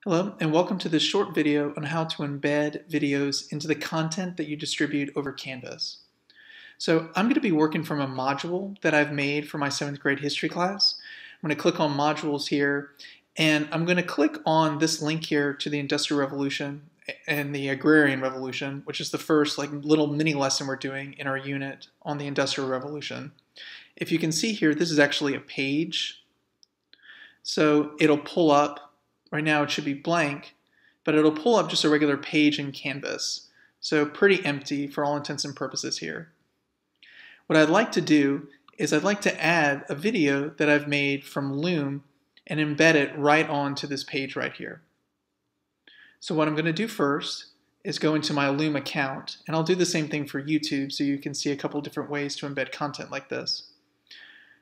Hello, and welcome to this short video on how to embed videos into the content that you distribute over Canvas. So I'm going to be working from a module that I've made for my 7th grade history class. I'm going to click on modules here, and I'm going to click on this link here to the Industrial Revolution and the Agrarian Revolution, which is the first little mini lesson we're doing in our unit on the Industrial Revolution. If you can see here, this is actually a page. So it'll pull up. Right now it should be blank, but it'll pull up just a regular page in Canvas. So pretty empty for all intents and purposes here. What I'd like to do is I'd like to add a video that I've made from Loom and embed it right onto this page right here. So what I'm going to do first is go into my Loom account, and I'll do the same thing for YouTube so you can see a couple different ways to embed content like this.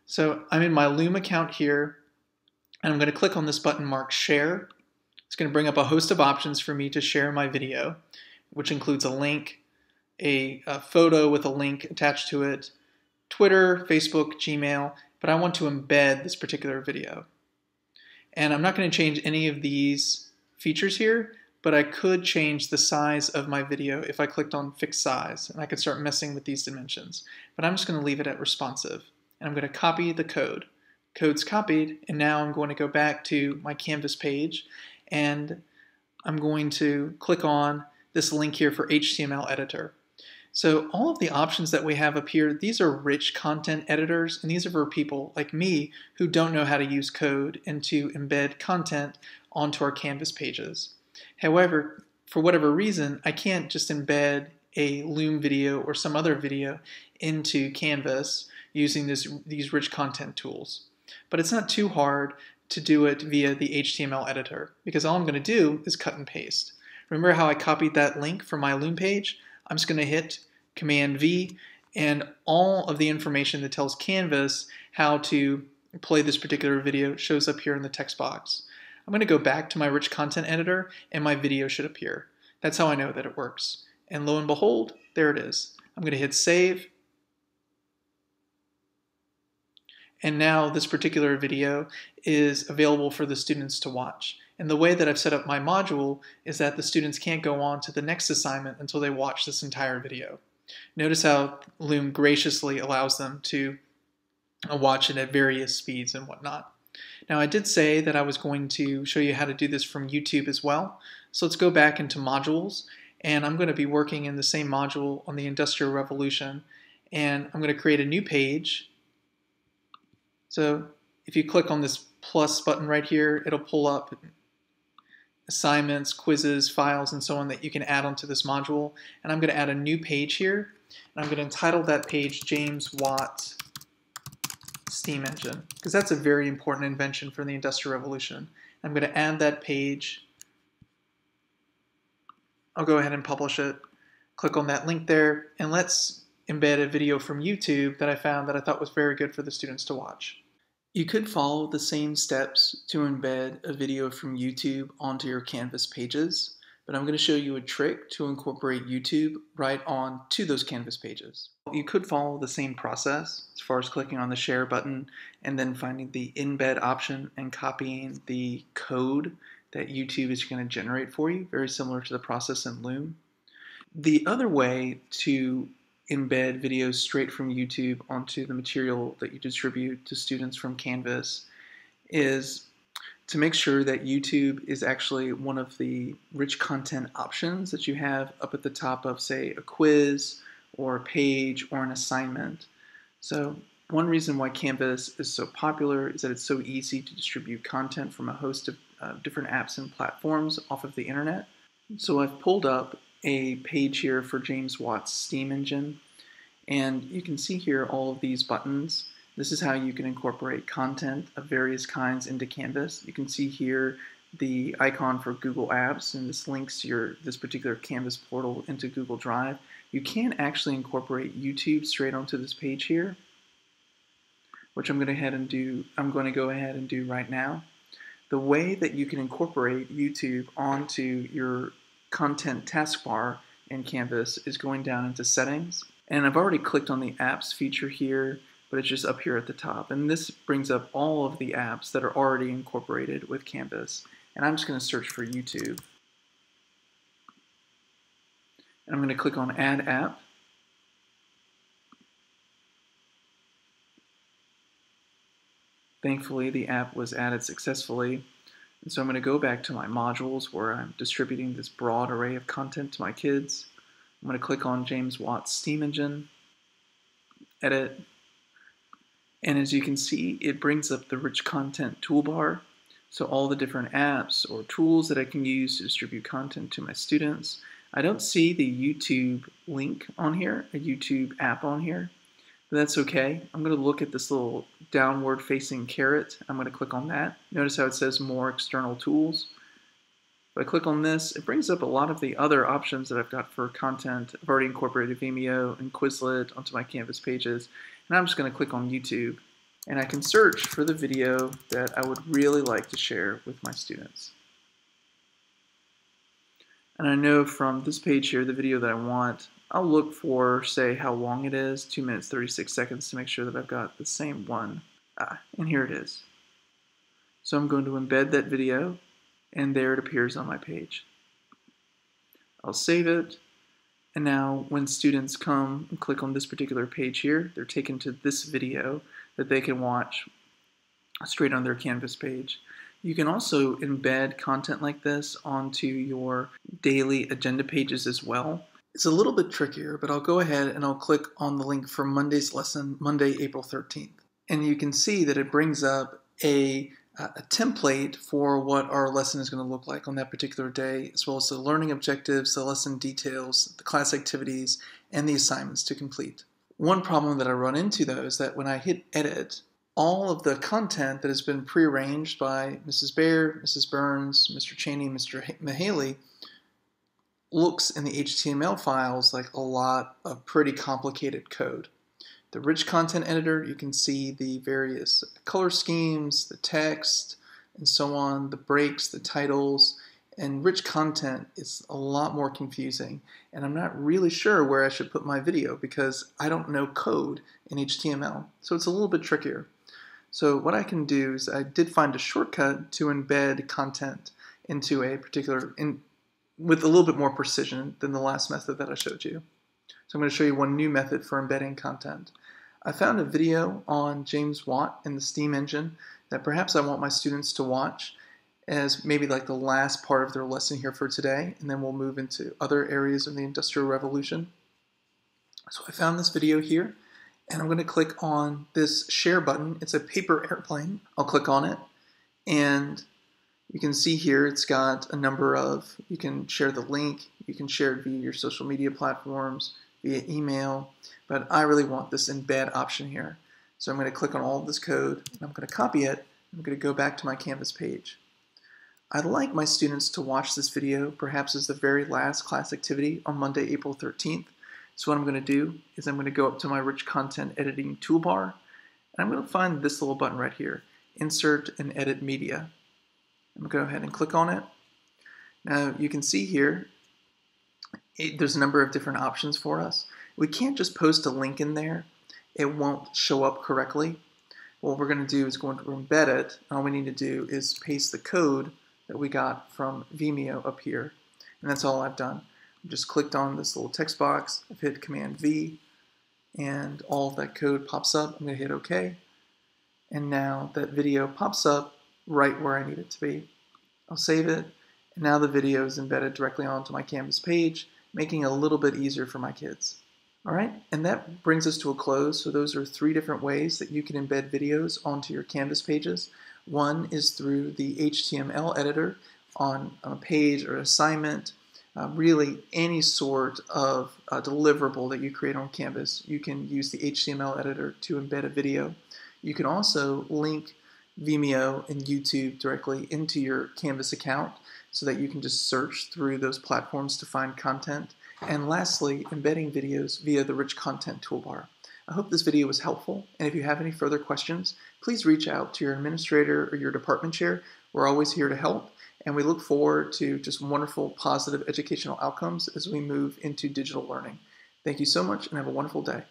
So I'm in my Loom account here, and I'm going to click on this button marked Share. It's going to bring up a host of options for me to share my video, which includes a link, a photo with a link attached to it, Twitter, Facebook, Gmail, but I want to embed this particular video. And I'm not going to change any of these features here, but I could change the size of my video if I clicked on Fix Size, and I could start messing with these dimensions. But I'm just going to leave it at responsive, and I'm going to copy the code. Code's copied, and now I'm going to go back to my Canvas page, and I'm going to click on this link here for HTML editor. So all of the options that we have up here, these are rich content editors, and these are for people like me who don't know how to use code and to embed content onto our Canvas pages. However, for whatever reason, I can't just embed a Loom video or some other video into Canvas using these rich content tools. But it's not too hard to do it via the HTML editor, because all I'm going to do is cut and paste. Remember how I copied that link from my Loom page? I'm just going to hit Command V, and all of the information that tells Canvas how to play this particular video shows up here in the text box. I'm going to go back to my rich content editor, and my video should appear. That's how I know that it works. And lo and behold, there it is. I'm going to hit Save. And now this particular video is available for the students to watch. And the way that I've set up my module is that the students can't go on to the next assignment until they watch this entire video. Notice how Loom graciously allows them to watch it at various speeds and whatnot. Now I did say that I was going to show you how to do this from YouTube as well. So let's go back into modules, and I'm going to be working in the same module on the Industrial Revolution, and I'm going to create a new page. So if you click on this plus button right here, it'll pull up assignments, quizzes, files, and so on that you can add onto this module. And I'm going to add a new page here, and I'm going to entitle that page James Watt Steam Engine, because that's a very important invention for the Industrial Revolution. I'm going to add that page. I'll go ahead and publish it. Click on that link there, and let's embed a video from YouTube that I found that I thought was very good for the students to watch. You could follow the same steps to embed a video from YouTube onto your Canvas pages, but I'm going to show you a trick to incorporate YouTube right onto those Canvas pages. You could follow the same process as far as clicking on the share button and then finding the embed option and copying the code that YouTube is going to generate for you, very similar to the process in Loom. The other way to embed videos straight from YouTube onto the material that you distribute to students from Canvas is to make sure that YouTube is actually one of the rich content options that you have up at the top of, say, a quiz or a page or an assignment. So one reason why Canvas is so popular is that it's so easy to distribute content from a host of different apps and platforms off of the internet. So I've pulled up a page here for James Watt's Steam Engine, and you can see here all of these buttons. This is how you can incorporate content of various kinds into Canvas. You can see here the icon for Google Apps, and this links to this particular Canvas portal into Google Drive. You can actually incorporate YouTube straight onto this page here, which I'm going to go ahead and do right now. The way that you can incorporate YouTube onto your content taskbar in Canvas is going down into Settings, and I've already clicked on the Apps feature here, but it's just up here at the top, and this brings up all of the apps that are already incorporated with Canvas. and I'm just going to search for YouTube. And I'm going to click on Add App. Thankfully, the app was added successfully. And so I'm going to go back to my modules where I'm distributing this broad array of content to my kids. I'm going to click on James Watt's Steam Engine, edit, and as you can see, it brings up the rich content toolbar. So all the different apps or tools that I can use to distribute content to my students. I don't see the YouTube link on here, a YouTube app on here, but that's okay. I'm going to look at this little downward facing caret. I'm going to click on that. Notice how it says more external tools. If I click on this, it brings up a lot of the other options that I've got for content. I've already incorporated Vimeo and Quizlet onto my Canvas pages, and I'm just going to click on YouTube, and I can search for the video that I would really like to share with my students. And I know from this page here, the video that I want, I'll look for, say, how long it is, 2 minutes, 36 seconds, to make sure that I've got the same one. And here it is. So I'm going to embed that video, and there it appears on my page. I'll save it, and now when students come and click on this particular page here, they're taken to this video that they can watch straight on their Canvas page. You can also embed content like this onto your daily agenda pages as well. It's a little bit trickier, but I'll go ahead and I'll click on the link for Monday's lesson, Monday, April 13th. And you can see that it brings up a template for what our lesson is going to look like on that particular day, as well as the learning objectives, the lesson details, the class activities, and the assignments to complete. One problem that I run into, though, is that when I hit edit, all of the content that has been prearranged by Mrs. Baird, Mrs. Burns, Mr. Cheney, Mr. Mahaley looks in the HTML files like a lot of pretty complicated code. The rich content editor, you can see the various color schemes, the text, and so on, the breaks, the titles, and rich content is a lot more confusing. And I'm not really sure where I should put my video because I don't know code in HTML. So it's a little bit trickier. So what I can do is I did find a shortcut to embed content into a particular, with a little bit more precision than the last method that I showed you. So I'm going to show you one new method for embedding content. I found a video on James Watt and the Steam Engine that perhaps I want my students to watch as maybe like the last part of their lesson here for today, and then we'll move into other areas of the Industrial Revolution. So I found this video here, and I'm going to click on this share button. It's a paper airplane. I'll click on it, and you can see here it's got a number of, you can share the link, you can share it via your social media platforms, via email, but I really want this embed option here. So I'm going to click on all of this code, and I'm going to copy it. I'm going to go back to my Canvas page. I'd like my students to watch this video perhaps as the very last class activity on Monday, April 13th. So what I'm going to do is I'm going to go up to my rich content editing toolbar, and I'm going to find this little button right here, Insert and Edit Media. I'm going to go ahead and click on it. Now you can see here there's a number of different options for us. We can't just post a link in there. It won't show up correctly. What we're going to do is go into embed it, and all we need to do is paste the code that we got from Vimeo up here. And that's all I've done. I've just clicked on this little text box, I've hit Command V, and all of that code pops up. I'm going to hit OK. And now that video pops up right where I need it to be. I'll save it, and now the video is embedded directly onto my Canvas page, making it a little bit easier for my kids. All right, and that brings us to a close. So those are 3 different ways that you can embed videos onto your Canvas pages. One is through the HTML editor on a page or assignment, really any sort of deliverable that you create on Canvas. You can use the HTML editor to embed a video. You can also link Vimeo and YouTube directly into your Canvas account so that you can just search through those platforms to find content. And lastly, embedding videos via the rich content toolbar. I hope this video was helpful, and if you have any further questions, please reach out to your administrator or your department chair. We're always here to help, and we look forward to just wonderful, positive educational outcomes as we move into digital learning. Thank you so much, and have a wonderful day.